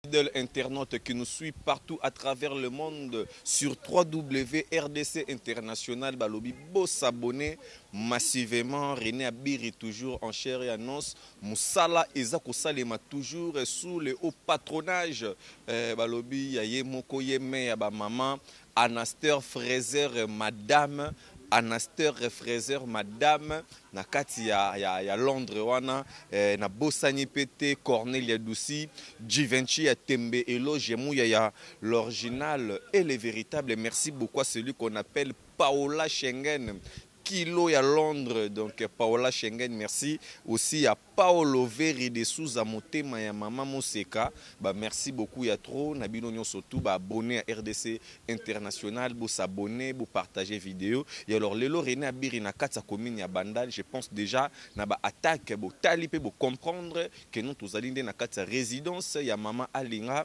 Fidèles internautes qui nous suivent partout à travers le monde sur www.rdc International Balobi, beau s'abonner massivement. René Abiri toujours en chair et en os. Moussala Ezako Salema toujours sous le haut patronage Balobi Yaye Moko Yeme Yaba Maman Anaster Fraser Madame Anaster Fraser Madame na kati ya Londres wana na Bosani Pete Cornelia Douci Givenchy ya Tembe Eloge ya l'original et le véritable. Merci beaucoup à celui qu'on appelle Paola Schengen Kilo ya Londres, donc Paola Schengen, merci aussi à Paolo Veri de Souza Motema ya Mama Moseka. Bah merci beaucoup ya trop Nabino Nyon surtout bah abonné à RDC International, vous s'abonner, vous partager vidéo. Et alors Lelo René Abiri na kata commune ya Bandal, je pense déjà na ba attaque bo talipe bo comprendre que nous tous allons na kata résidence ya Mama Alinga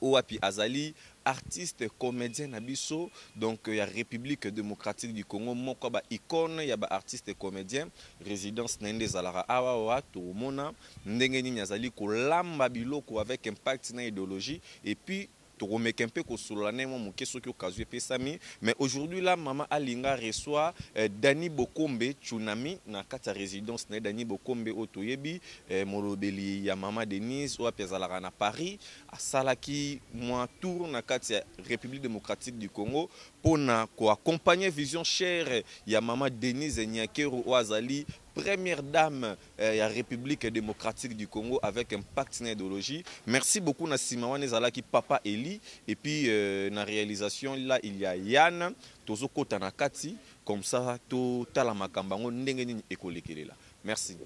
Oapi Azali artiste comédien nabiso, donc il y a République démocratique du Congo moko ba icône ya ba artiste comédien résidence nende zalara awa to mona ndenge nini azali ko lamba biloko avec impact na idéologie et puis un peu mais aujourd'hui là Mama Alinga reçoit Dani Bokombe Tsunami na kata résidence na Dani Bokombe Otoyebi Molobeli ya Mama Denise ou apezalaka na Paris à Salaki moi tour na kata République démocratique du Congo pour accompagner vision chère ya Mama Denise Nyakero Oazali première dame de la République démocratique du Congo avec impact na idéologie. Merci beaucoup na Simawane Zalaki Papa Eli et puis na réalisation là il y a Yann Tozo Kota na Kati comme ça to tala makambango ndenge nini ekolekelela. Merci.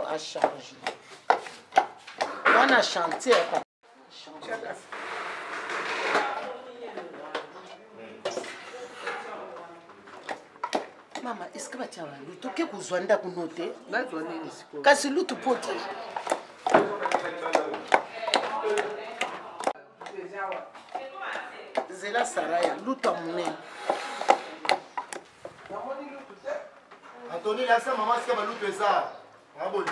À charge. On a chanté. Mama, est-ce que tu as lu tout ce que vous avez noté? Kasi lutu pote. Zela Saraya, lutu amune. Anthony, là, ça, maman, c'est que lutu ça. Bravo,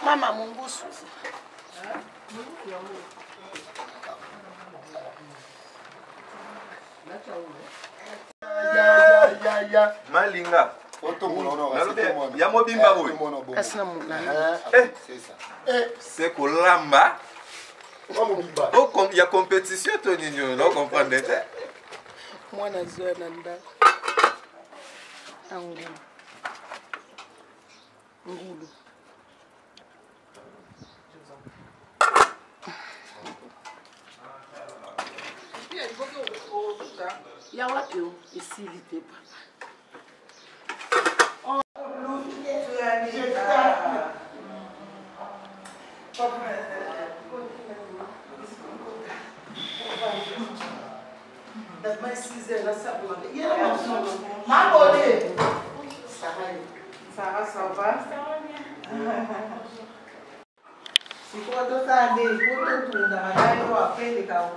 Mama Mungusu. Ya Malinga. Ya mobimba boy. Asna munana. C'est ça. C'est kolamba. Il y a compétition Tony, non comprendre. Moi na zoa nanda. Angulu. Ngulu. Ya wapi ici vite Sarah, ça va? Si tu as d'autres années, il faut te tourner dans la main ou après les carons.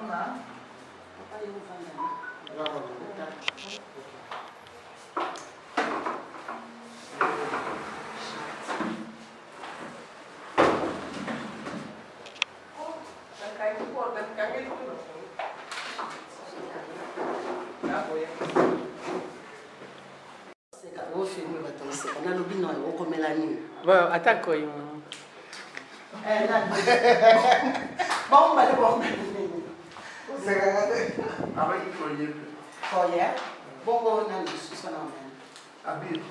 Au film, on a l'objet au comme l'année. Bon, attends quoi. Bon, on va le voir. Bon, on a le sous Habile.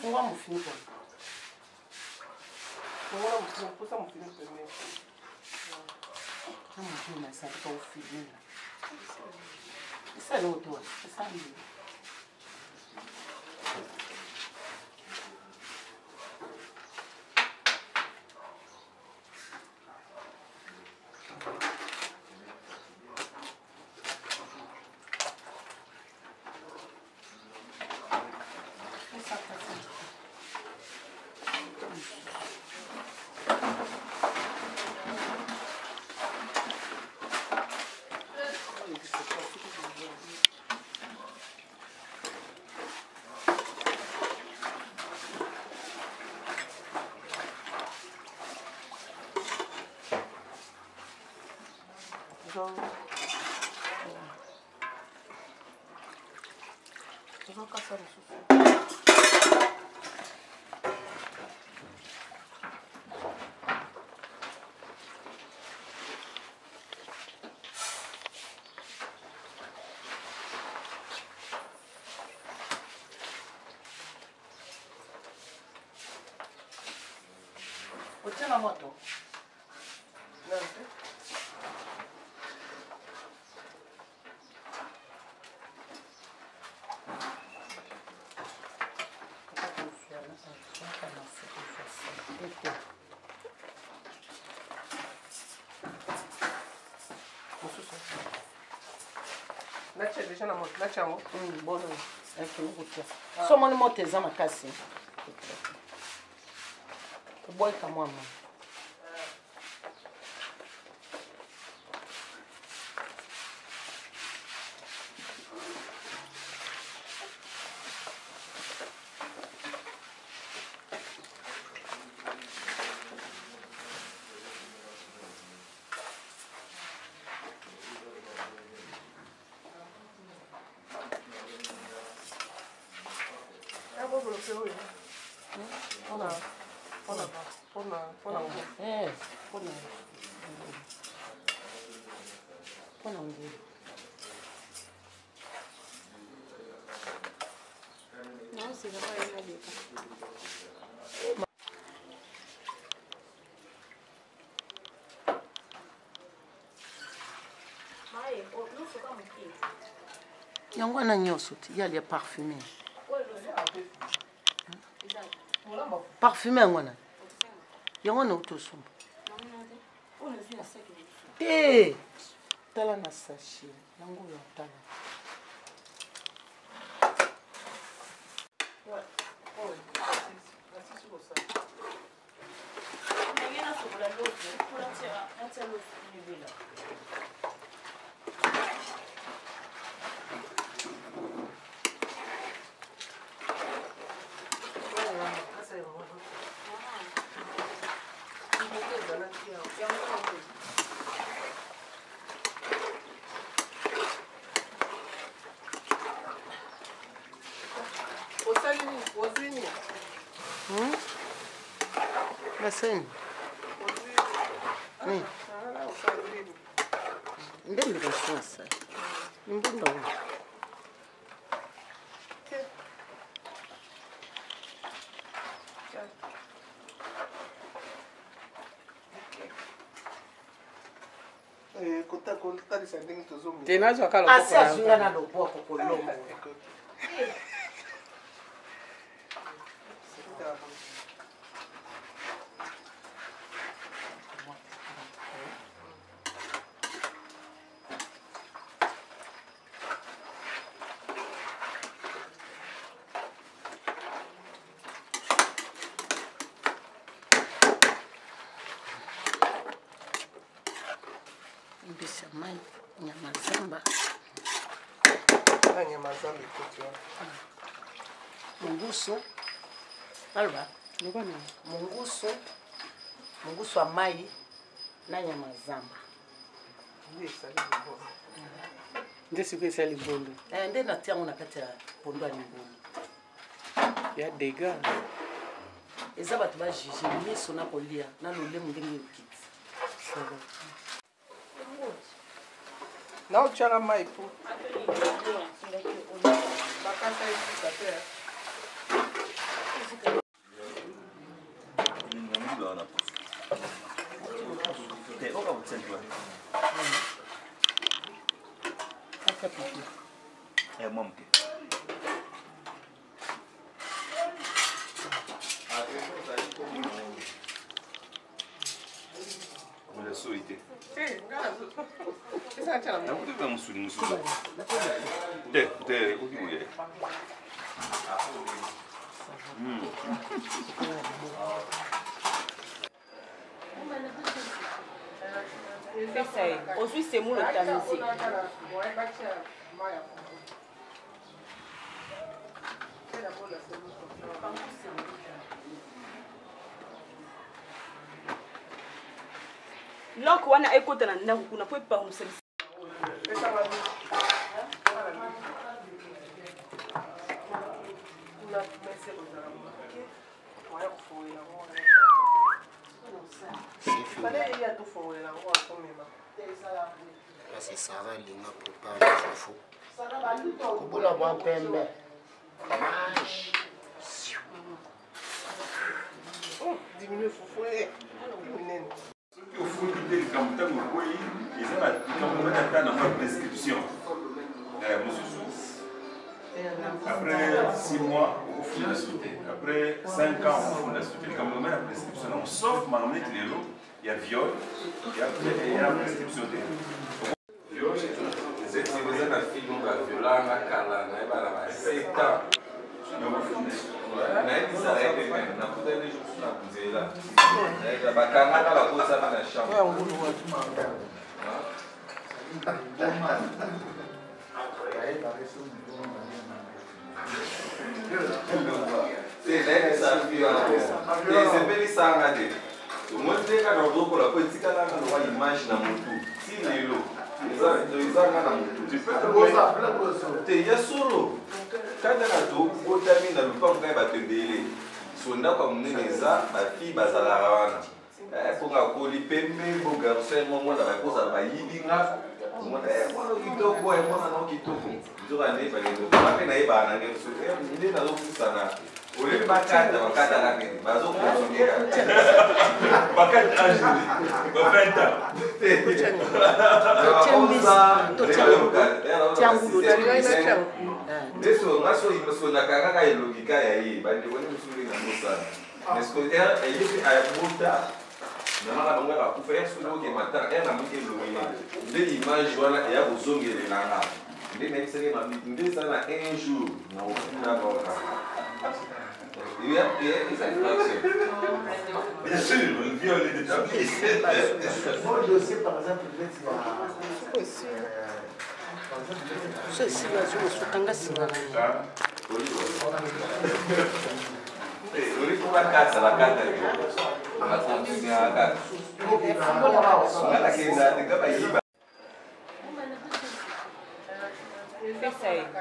On va me finir. On va me finir. Pour ça, on finit premier. On va finir ça pour finir. C'est l'autre. C'est ça. Tiens la moto. Non, somo ni moteza makasi kuboika mama yango na nyoso ti yali parfumé parfumé ngona yango na utosumba te tala na sachet yango ya tala Baseni. Ni. Ndembe basasa. Nimbunda wa. Tenazo akalo kwa. Asa zunga na lobo kwa kolombo. Mbisa mai nyama zamba. Nyama zamba ikoto. Munguso. Alba. Ngwana. Munguso wa mai na nyama zamba. nde siku esali bondo nde natia yango na kati ya pondo ya libongo ya dega eza bato bajuge miso na kolia na lolemo ndenge okiti naotyaka mai po bakasa esika te Aujourd'hui, c'est moi le tamisé. Loko wana ekota na ndako kuna po pa museli. C'est Sarah Lina prépare le fofo. Kobola bwa pembe. Diminue fofo minene. Au fond, il y a des campagnes où ils ont la prescription. Après 6 mois, au fond de la société. Après 5 ans, au fond de la société. Quand on met la prescription, on sauf Marmite Lélo, il y a viol, et après il y a la prescription de viol. Si vous êtes un film violent, c'est ans. Bien sûr, le viol est établi. Moi, je sais par exemple, ceci bazosukanga singa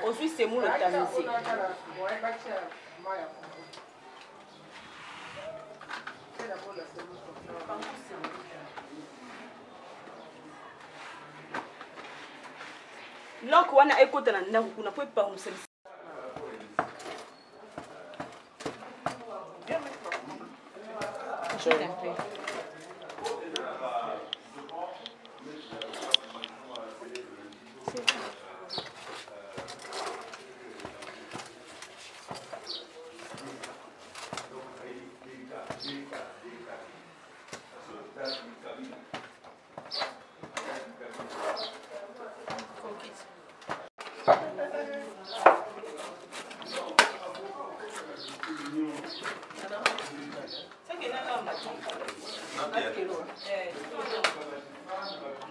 Aujourd'hui, c'est moi le tamisé. Loko wana ekota na ndako kuna po pa museli.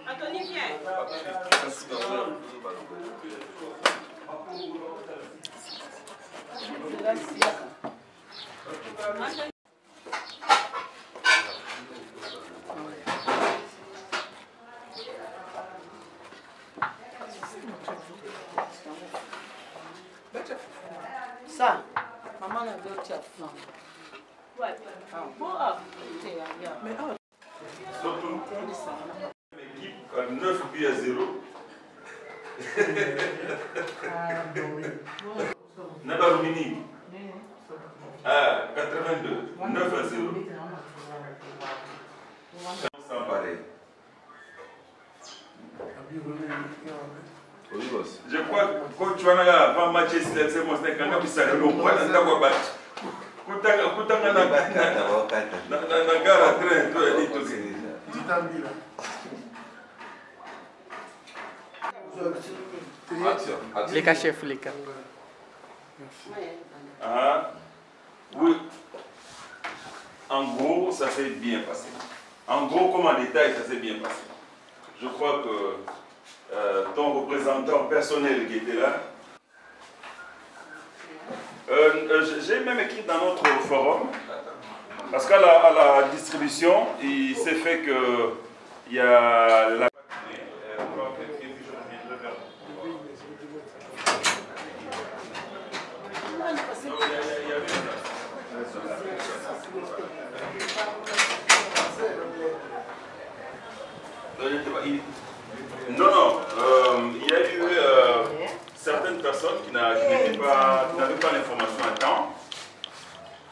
Anthony, viens. Ça, maman a vu au flanc. Surtout, équipe 9 buts à 0. Nabarumini. Ah, 82. 9 à 0. Sans pareil. Je crois que quand tu as avant match, c'est mon snake, quand tu as le point, tu as battu. Kutanga na gara train to est tout Les cas chef, les cas. Ah, oui. En gros, ça s'est bien passé. En gros, comme en détail, ça s'est bien passé. Je crois que ton représentant personnel qui était là, j'ai même écrit dans notre forum, parce qu'à la distribution, il s'est fait que il y a la... Non, il y a eu certaines personnes qui n'avaient pas l'information à temps.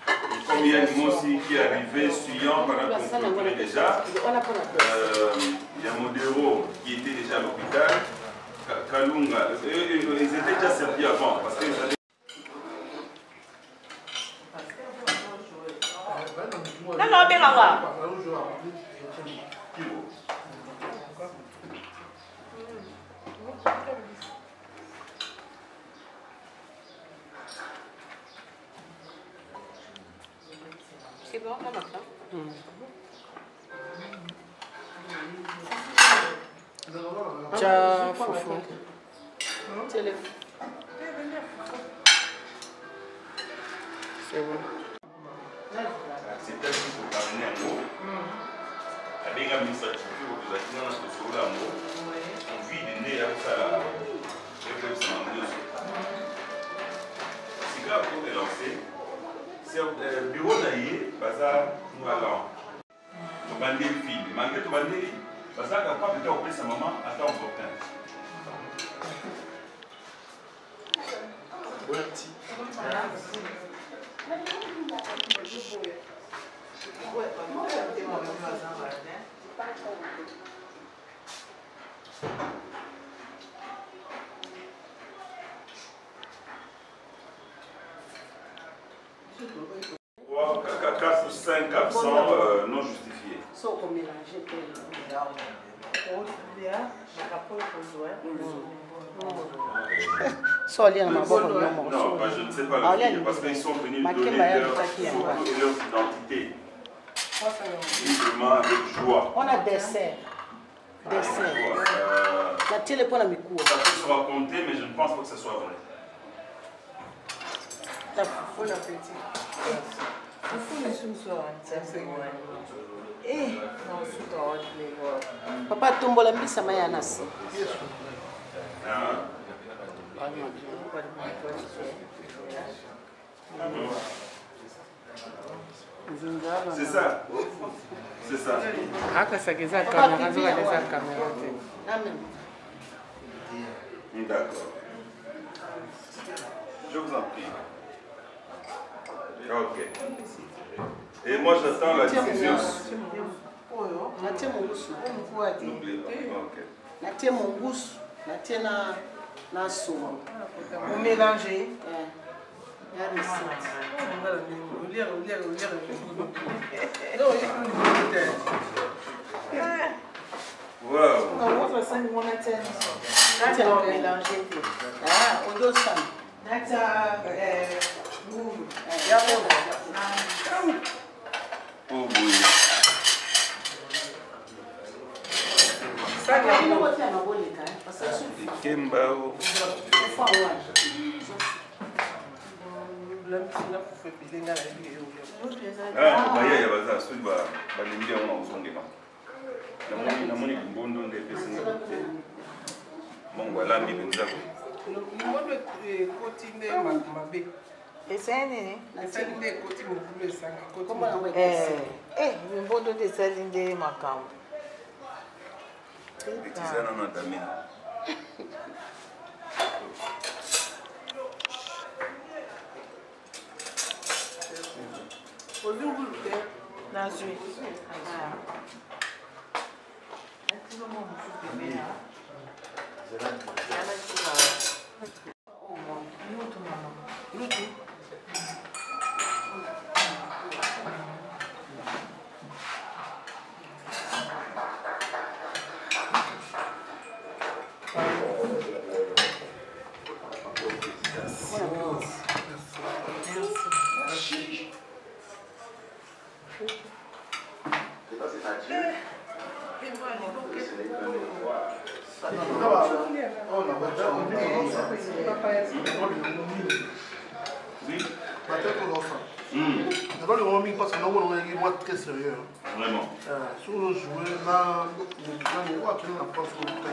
Et comme il y a une aussi qui est arrivé suyant pendant qu'on clôturait déjà, il y a Modero qui était déjà à l'hôpital, Kalunga, ils étaient déjà servis avant parce qu'ils avaient... C'est bon, maman. Tiens, Foufou. C'est bon. C'est un truc pour parler en gros. Avec l'administratif, vous avez dans notre solo en gros. On vit des nez avec ça. C'est grave pour les lancer. C'est un bureau d'ailleurs, bazar, nous allons. Tu vas le film, malgré tout, tu vas le dire. Bazar, capable de t'opérer sa maman à temps opportun. Merci. Quatre ou 5 absents non justifiés. Sauf qu'on mélange. Non, je ne sais pas le dire, parce qu'ils sont venus donner leur identité. Librement, avec joie. On a dessert. Dessert. La télé pour la micro. Ça peut se raconter, mais je ne pense pas que ce soit vrai. Bon appétit. Papa tombola mbisa mayanasi. C'est ça. C'est ça. D'accord. Je vous en prie. Ok. Et moi j'attends la diffusion. N'oubliez pas. Ok. Natie mongusu, natie na somo. Vous mélangez. Wow. Oh oui. Kembao. Ah, baya ya baza so ba balindia ona uzongema. Namoni kumbondo nde pesa. Mungu alami benza. limondo ekoti nde mabe esali nini esali nde ekoti mokulu esanga mimbondo nde esali nde makambo Betizana na Damien. ozungulu te nazwi Dans le moment, parce que nous avons un mois très sérieux. Vraiment. Sur le jouet, là, nous avons un peu de temps.